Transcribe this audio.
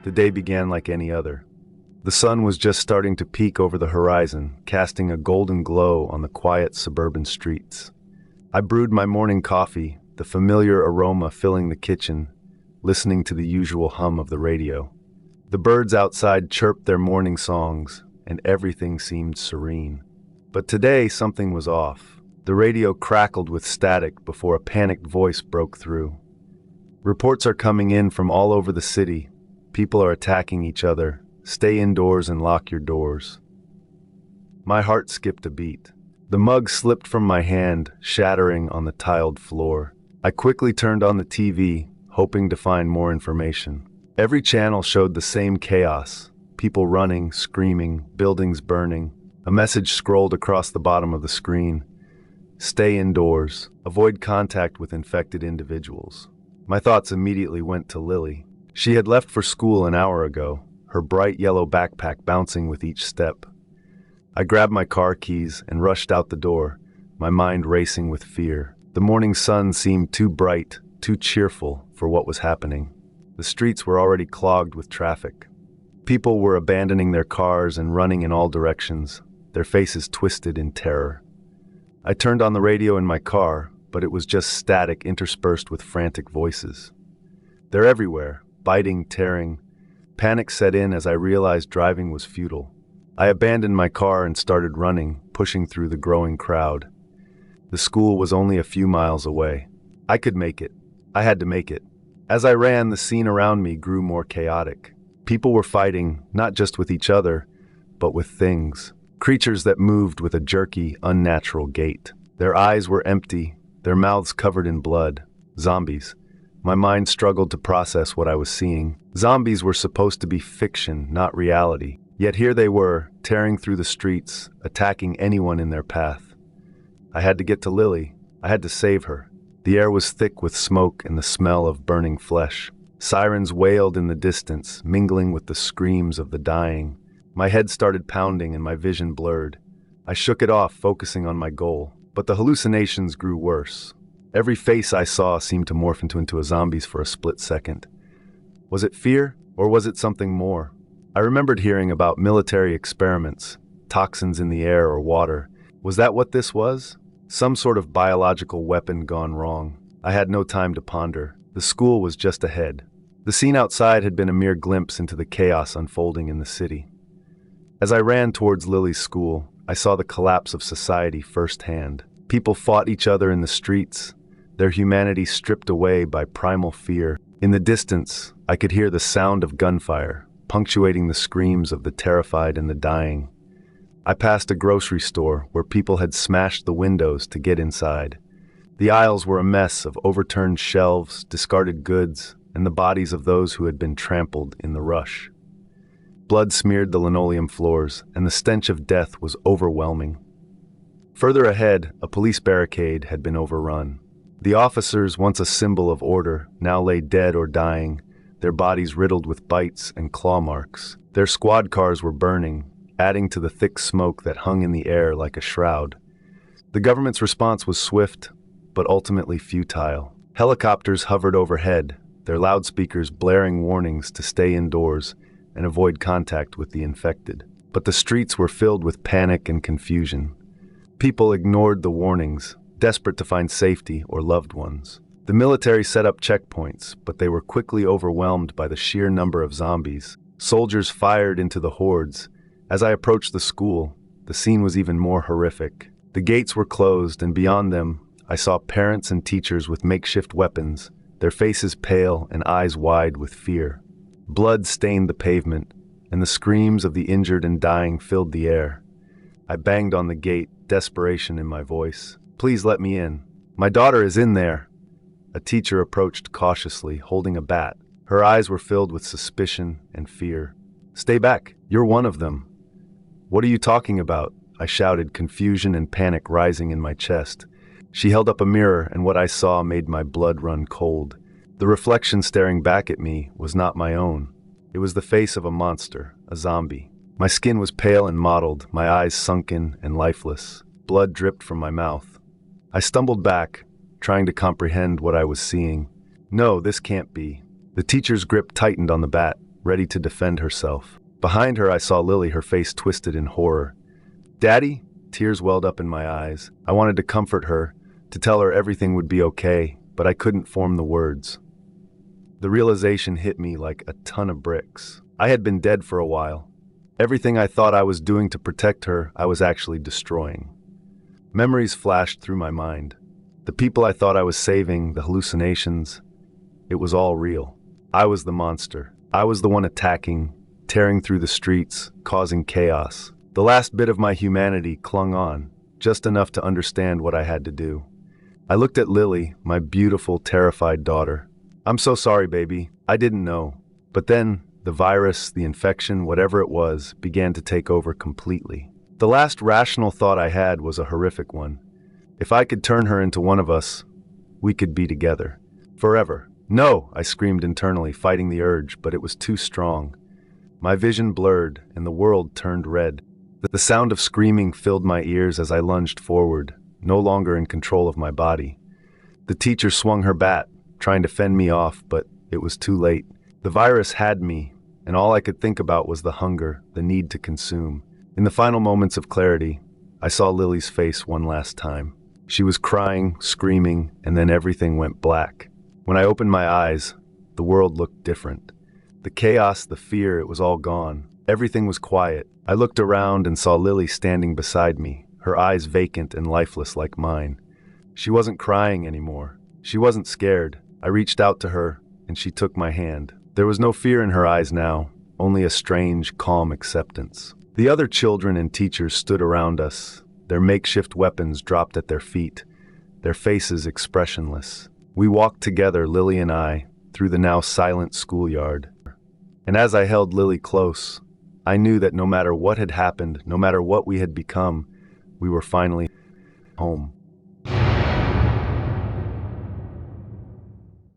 The day began like any other. The sun was just starting to peek over the horizon, casting a golden glow on the quiet suburban streets. I brewed my morning coffee, the familiar aroma filling the kitchen, listening to the usual hum of the radio. The birds outside chirped their morning songs, and everything seemed serene. But today something was off. The radio crackled with static before a panicked voice broke through. Reports are coming in from all over the city. People are attacking each other. Stay indoors and lock your doors. My heart skipped a beat. The mug slipped from my hand, shattering on the tiled floor. I quickly turned on the TV, hoping to find more information. Every channel showed the same chaos. People running, screaming, buildings burning. A message scrolled across the bottom of the screen. Stay indoors. Avoid contact with infected individuals. My thoughts immediately went to Lily. She had left for school an hour ago, her bright yellow backpack bouncing with each step. I grabbed my car keys and rushed out the door, my mind racing with fear. The morning sun seemed too bright, too cheerful for what was happening. The streets were already clogged with traffic. People were abandoning their cars and running in all directions, their faces twisted in terror. I turned on the radio in my car, but it was just static interspersed with frantic voices. They're everywhere, biting, tearing. Panic set in as I realized driving was futile. I abandoned my car and started running, pushing through the growing crowd. The school was only a few miles away. I could make it. I had to make it. As I ran, the scene around me grew more chaotic. People were fighting, not just with each other, but with things. Creatures that moved with a jerky, unnatural gait. Their eyes were empty, their mouths covered in blood. Zombies. My mind struggled to process what I was seeing. Zombies were supposed to be fiction, not reality. Yet here they were, tearing through the streets, attacking anyone in their path. I had to get to Lily. I had to save her. The air was thick with smoke and the smell of burning flesh. Sirens wailed in the distance, mingling with the screams of the dying. My head started pounding and my vision blurred. I shook it off, focusing on my goal. But the hallucinations grew worse. Every face I saw seemed to morph into a zombie's for a split second. Was it fear, or was it something more? I remembered hearing about military experiments, toxins in the air or water. Was that what this was? Some sort of biological weapon gone wrong. I had no time to ponder. The school was just ahead. The scene outside had been a mere glimpse into the chaos unfolding in the city. As I ran towards Lily's school, I saw the collapse of society firsthand. People fought each other in the streets, their humanity stripped away by primal fear. In the distance, I could hear the sound of gunfire, punctuating the screams of the terrified and the dying. I passed a grocery store where people had smashed the windows to get inside. The aisles were a mess of overturned shelves, discarded goods, and the bodies of those who had been trampled in the rush. Blood smeared the linoleum floors, and the stench of death was overwhelming. Further ahead, a police barricade had been overrun. The officers, once a symbol of order, now lay dead or dying, their bodies riddled with bites and claw marks. Their squad cars were burning, adding to the thick smoke that hung in the air like a shroud. The government's response was swift, but ultimately futile. Helicopters hovered overhead, their loudspeakers blaring warnings to stay indoors and avoid contact with the infected. But the streets were filled with panic and confusion. People ignored the warnings, desperate to find safety or loved ones. The military set up checkpoints, but they were quickly overwhelmed by the sheer number of zombies. Soldiers fired into the hordes. As I approached the school, the scene was even more horrific. The gates were closed, and beyond them, I saw parents and teachers with makeshift weapons, their faces pale and eyes wide with fear. Blood stained the pavement, and the screams of the injured and dying filled the air. I banged on the gate, desperation in my voice. "Please let me in. My daughter is in there." A teacher approached cautiously, holding a bat. Her eyes were filled with suspicion and fear. "Stay back. You're one of them." "What are you talking about?" I shouted, confusion and panic rising in my chest. She held up a mirror, and what I saw made my blood run cold. The reflection staring back at me was not my own. It was the face of a monster, a zombie. My skin was pale and mottled, my eyes sunken and lifeless. Blood dripped from my mouth. I stumbled back, trying to comprehend what I was seeing. No, this can't be. The teacher's grip tightened on the bat. ready to defend herself. Behind her, I saw Lily, her face twisted in horror. "Daddy?" Tears welled up in my eyes. I wanted to comfort her, to tell her everything would be okay, but I couldn't form the words. The realization hit me like a ton of bricks. I had been dead for a while. Everything I thought I was doing to protect her, I was actually destroying. Memories flashed through my mind. The people I thought I was saving, the hallucinations, it was all real. I was the monster. I was the one attacking, tearing through the streets, causing chaos. The last bit of my humanity clung on, just enough to understand what I had to do. I looked at Lily, my beautiful, terrified daughter. "I'm so sorry, baby. I didn't know." But then, the virus, the infection, whatever it was, began to take over completely. The last rational thought I had was a horrific one. If I could turn her into one of us, we could be together. Forever. "No!" I screamed internally, fighting the urge, but it was too strong. My vision blurred, and the world turned red. The sound of screaming filled my ears as I lunged forward, no longer in control of my body. The teacher swung her bat, trying to fend me off, but it was too late. The virus had me, and all I could think about was the hunger, the need to consume. In the final moments of clarity, I saw Lily's face one last time. She was crying, screaming, and then everything went black. When I opened my eyes, the world looked different. The chaos, the fear, it was all gone. Everything was quiet. I looked around and saw Lily standing beside me, her eyes vacant and lifeless like mine. She wasn't crying anymore. She wasn't scared. I reached out to her, and she took my hand. There was no fear in her eyes now, only a strange, calm acceptance. The other children and teachers stood around us, their makeshift weapons dropped at their feet, their faces expressionless. We walked together, Lily and I, through the now silent schoolyard. And as I held Lily close, I knew that no matter what had happened, no matter what we had become, we were finally home.